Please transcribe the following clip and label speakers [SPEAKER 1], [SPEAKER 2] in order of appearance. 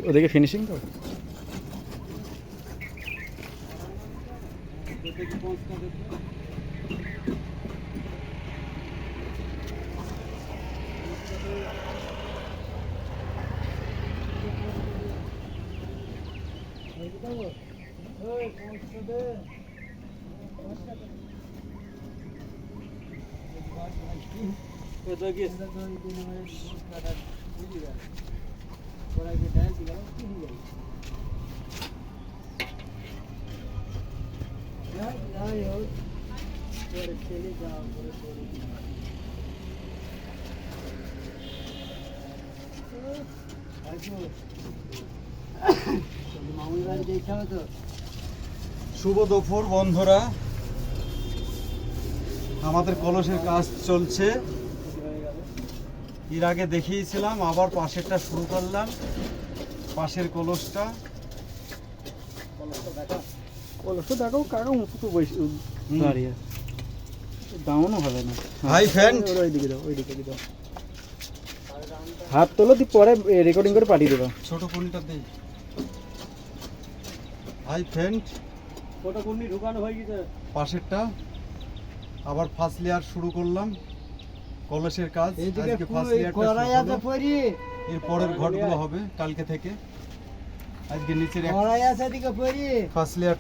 [SPEAKER 1] ওদিকে ফিনিশিং তো
[SPEAKER 2] শুভ দুপুর বন্ধুরা, আমাদের কলসের কাজ চলছে। এর আগে দেখিয়েছিলাম, আবার পাশেরটা শুরু করলাম। পাশের কলসটা
[SPEAKER 1] দেখো কারো উঁচু বেশি দাঁড়িয়ে ডাউনও হবে না।
[SPEAKER 2] হাই ফ্রেন্ড,
[SPEAKER 1] ওইদিকে দাও, ওইদিকে দাও, হাত তোলো দি, পরে রেকর্ডিং করে পাঠিয়ে দেবো।
[SPEAKER 2] ছোট কোনটা দেই। হাই ফ্রেন্ড,
[SPEAKER 1] ছোট কোনটি ঢুকানো হয়ে গেছে।
[SPEAKER 2] পাশেরটা আবার ফার্স্ট লেয়ার শুরু করলাম। কলসের কাজ আজকে ফার্স্ট লেয়ারটা শুরু হলো। এর পরের ঘরগুলো হবে কালকে থেকে। আজকে নিচের ফার্স্ট লেয়ার